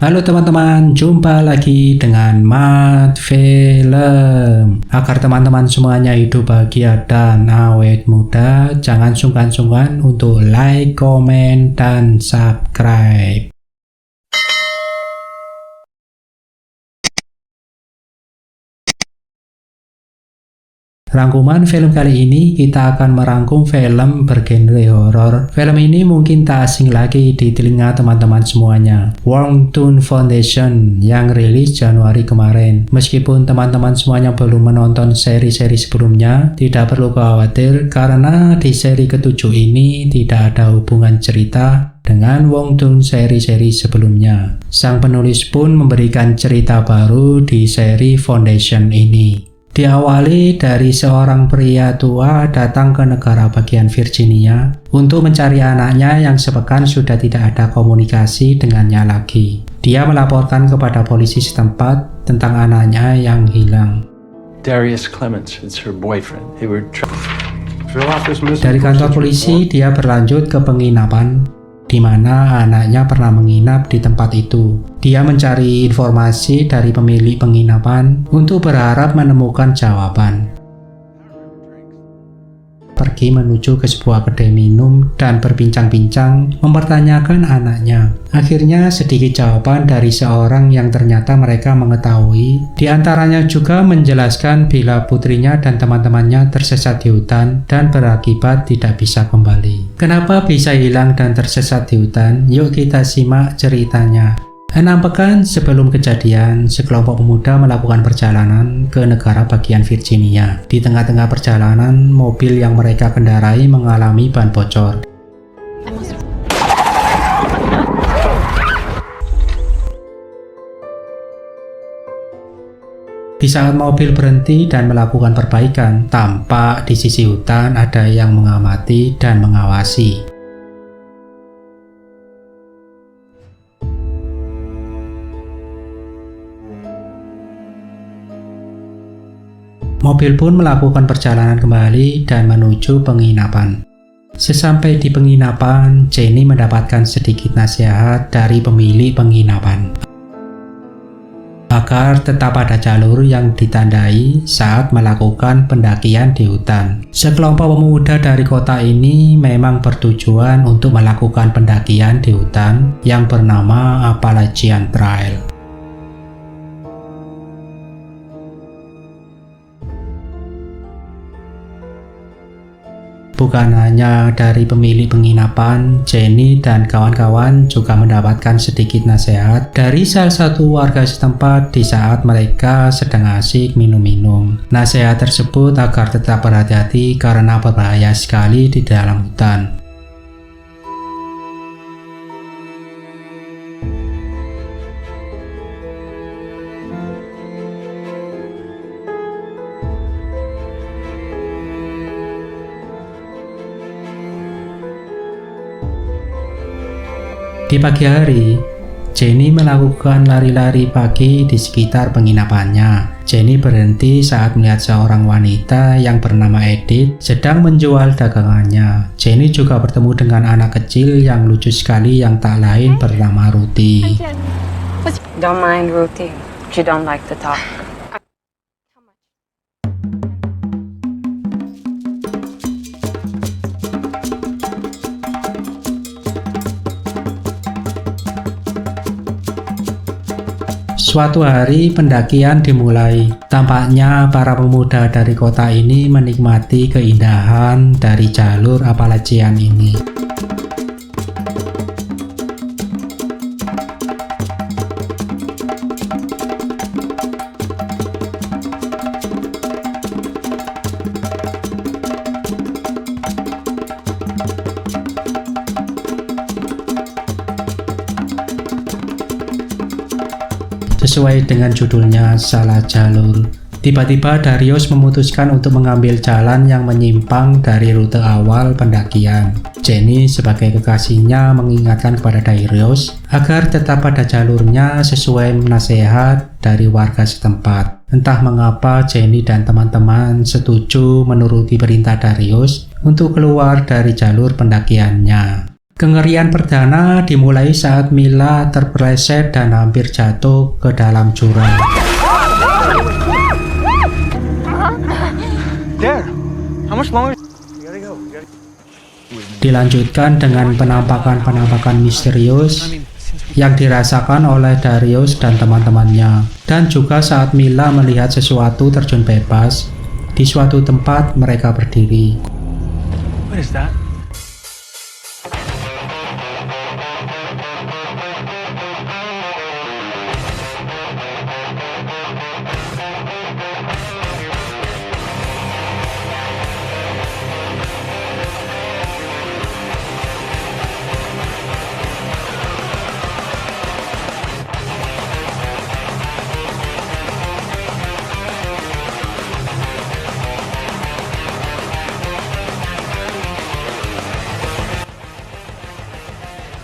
Halo teman-teman, jumpa lagi dengan Mat Film. Agar teman-teman semuanya hidup bahagia dan awet muda, jangan sungkan-sungkan untuk like, komen, dan subscribe. Rangkuman film kali ini kita akan merangkum film bergenre horor. Film ini mungkin tak asing lagi di telinga teman-teman semuanya. Wong Tun Foundation yang rilis Januari kemarin. Meskipun teman-teman semuanya belum menonton seri-seri sebelumnya, tidak perlu khawatir karena di seri ke-7 ini tidak ada hubungan cerita dengan Wong Tun seri-seri sebelumnya. Sang penulis pun memberikan cerita baru di seri Foundation ini. Diawali dari seorang pria tua datang ke negara bagian Virginia untuk mencari anaknya yang sepekan sudah tidak ada komunikasi dengannya lagi. Dia melaporkan kepada polisi setempat tentang anaknya yang hilang. Darius Clements, it's her boyfriend. They were Dari kantor polisi, dia berlanjut ke penginapan di mana anaknya pernah menginap di tempat itu. Dia mencari informasi dari pemilik penginapan untuk berharap menemukan jawaban. Pergi menuju ke sebuah kedai minum dan berbincang-bincang mempertanyakan anaknya. Akhirnya sedikit jawaban dari seorang yang ternyata mereka mengetahui. Di antaranya juga menjelaskan bila putrinya dan teman-temannya tersesat di hutan dan berakibat tidak bisa kembali. Kenapa bisa hilang dan tersesat di hutan? Yuk kita simak ceritanya. 6 pekan sebelum kejadian, sekelompok pemuda melakukan perjalanan ke negara bagian Virginia. Di tengah-tengah perjalanan, mobil yang mereka kendarai mengalami ban bocor. Di saat mobil berhenti dan melakukan perbaikan, tampak di sisi hutan ada yang mengamati dan mengawasi. Mobil pun melakukan perjalanan kembali dan menuju penginapan. Sesampai di penginapan, Jenny mendapatkan sedikit nasihat dari pemilik penginapan agar tetap ada jalur yang ditandai saat melakukan pendakian di hutan. Sekelompok pemuda dari kota ini memang bertujuan untuk melakukan pendakian di hutan yang bernama Appalachian Trail. Bukan hanya dari pemilik penginapan, Jenny dan kawan-kawan juga mendapatkan sedikit nasihat dari salah satu warga setempat di saat mereka sedang asik minum-minum. Nasihat tersebut agar tetap berhati-hati karena berbahaya sekali di dalam hutan. Di pagi hari, Jenny melakukan lari-lari pagi di sekitar penginapannya. Jenny berhenti saat melihat seorang wanita yang bernama Edith sedang menjual dagangannya. Jenny juga bertemu dengan anak kecil yang lucu sekali yang tak lain bernama Ruthie. Don't mind Ruthie. She don't like to talk. Suatu hari pendakian dimulai. Tampaknya para pemuda dari kota ini menikmati keindahan dari jalur Appalachian ini. Sesuai dengan judulnya, salah jalur. Tiba-tiba Darius memutuskan untuk mengambil jalan yang menyimpang dari rute awal pendakian. Jenny sebagai kekasihnya mengingatkan kepada Darius agar tetap pada jalurnya sesuai nasihat dari warga setempat. Entah mengapa Jenny dan teman-teman setuju menuruti perintah Darius untuk keluar dari jalur pendakiannya. Kengerian perdana dimulai saat Mila terpeleset dan hampir jatuh ke dalam jurang. There. How much longer? Dilanjutkan dengan penampakan-penampakan misterius yang dirasakan oleh Darius dan teman-temannya. Dan juga saat Mila melihat sesuatu terjun bebas di suatu tempat mereka berdiri. What is that?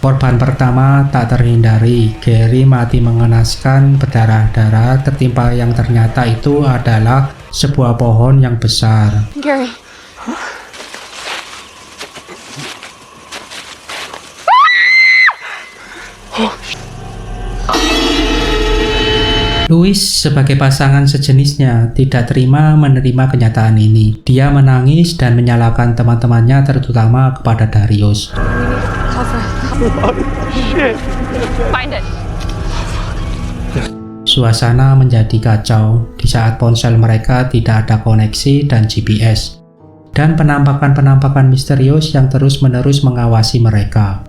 Korban pertama tak terhindari. Gary mati mengenaskan, berdarah-darah tertimpa yang ternyata itu adalah sebuah pohon yang besar. Gary. Louis sebagai pasangan sejenisnya tidak terima menerima kenyataan ini. Dia menangis dan menyalahkan teman-temannya, terutama kepada Darius. Find it. Suasana menjadi kacau di saat ponsel mereka tidak ada koneksi dan GPS, dan penampakan-penampakan misterius yang terus-menerus mengawasi mereka.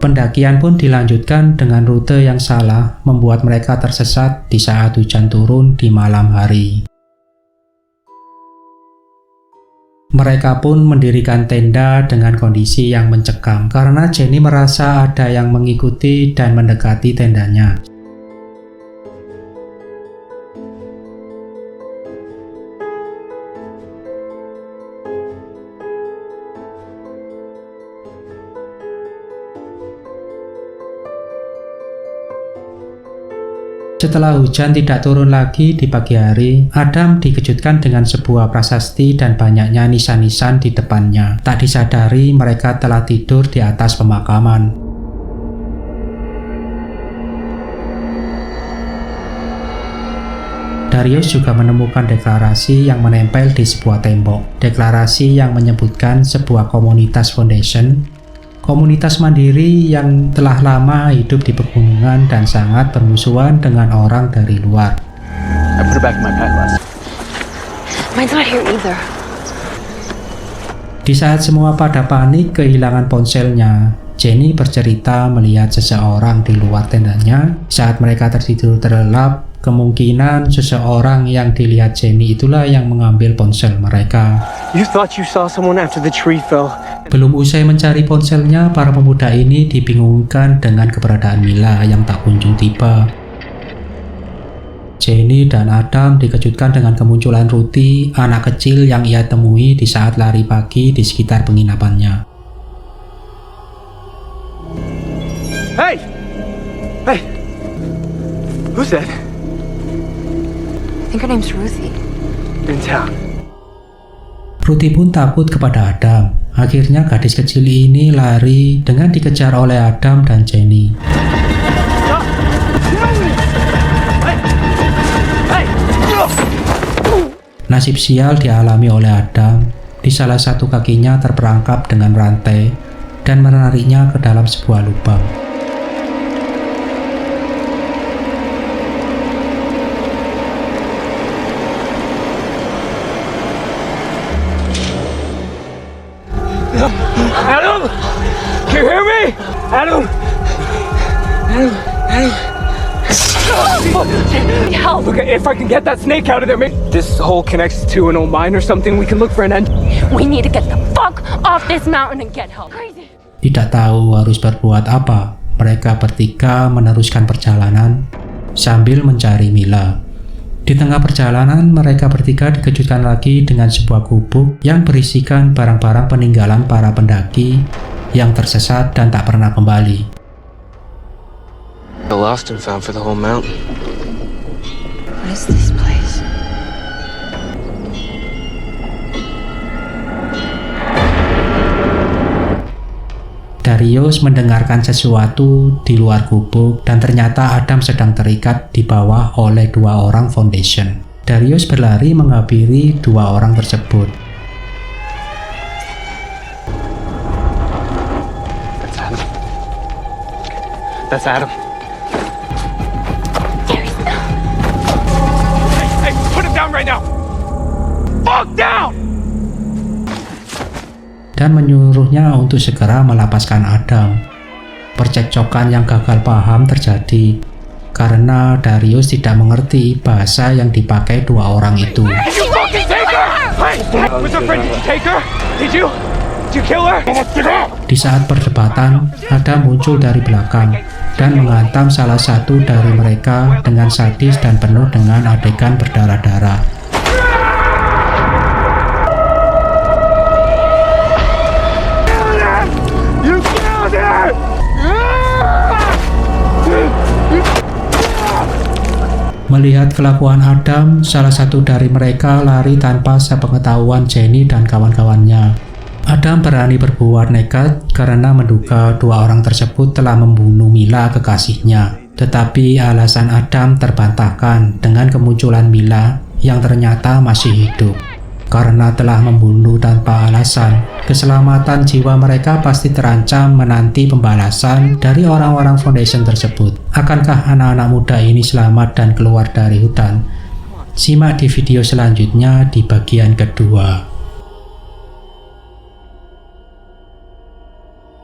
Pendakian pun dilanjutkan dengan rute yang salah, membuat mereka tersesat di saat hujan turun di malam hari. Mereka pun mendirikan tenda dengan kondisi yang mencekam karena Jenny merasa ada yang mengikuti dan mendekati tendanya. Setelah hujan tidak turun lagi di pagi hari, Adam dikejutkan dengan sebuah prasasti dan banyaknya nisan-nisan di depannya. Tak disadari mereka telah tidur di atas pemakaman. Darius juga menemukan deklarasi yang menempel di sebuah tembok. Deklarasi yang menyebutkan sebuah komunitas foundation, komunitas mandiri yang telah lama hidup di pegunungan dan sangat bermusuhan dengan orang dari luar. I put it back in my pack last. Mine's not here either. Di saat semua pada panik kehilangan ponselnya, Jenny bercerita melihat seseorang di luar tendanya. Saat mereka tertidur terlelap, kemungkinan seseorang yang dilihat Jenny itulah yang mengambil ponsel mereka. You thought you saw someone after the tree fell. Belum usai mencari ponselnya, para pemuda ini dibingungkan dengan keberadaan Mila yang tak kunjung tiba. Jenny dan Adam dikejutkan dengan kemunculan Ruthie, anak kecil yang ia temui di saat lari pagi di sekitar penginapannya. Hey! Hey! Who's that? I think her name's Ruthie. In town. Ruthie pun takut kepada Adam. Akhirnya gadis kecil ini lari dengan dikejar oleh Adam dan Jenny. Nasib sial dialami oleh Adam. Di salah satu kakinya terperangkap dengan rantai dan menariknya ke dalam sebuah lubang. Adam! Can you hear me? Adam! Help! Look, if I can get that snake out of there, maybe this hole connects to an old mine or something. We can look for an end. We need to get the fuck off this mountain and get help. Crazy. Tidak tahu harus berbuat apa, mereka bertiga meneruskan perjalanan sambil mencari Mila. Di tengah perjalanan, mereka bertiga dikejutkan lagi dengan sebuah gubuk yang berisikan barang-barang peninggalan para pendaki yang tersesat dan tak pernah kembali. The lost and found for the whole mountain. What is this place? Darius mendengarkan sesuatu di luar gubuk dan ternyata Adam sedang terikat di bawah oleh 2 orang Foundation. Darius berlari menghampiri 2 orang tersebut. That's Adam. That's Adam. Hey, put him down right now. Fuck down! Dan menyuruhnya untuk segera melepaskan Adam. Percekcokan yang gagal paham terjadi karena Darius tidak mengerti bahasa yang dipakai 2 orang itu. Did you fucking take her? Hey, what's her friend? Did you take her? Did you kill her? Di saat perdebatan, Adam muncul dari belakang dan menghantam salah satu dari mereka dengan sadis dan penuh dengan adegan berdarah-darah. You killed her! Melihat kelakuan Adam, salah satu dari mereka lari tanpa sepengetahuan Jenny dan kawan-kawannya. Adam berani berbuat nekat karena menduga 2 orang tersebut telah membunuh Mila kekasihnya. Tetapi alasan Adam terbantahkan dengan kemunculan Mila yang ternyata masih hidup. Karena telah membunuh tanpa alasan, keselamatan jiwa mereka pasti terancam menanti pembalasan dari orang-orang Foundation tersebut. Akankah anak-anak muda ini selamat dan keluar dari hutan? Simak di video selanjutnya di bagian kedua.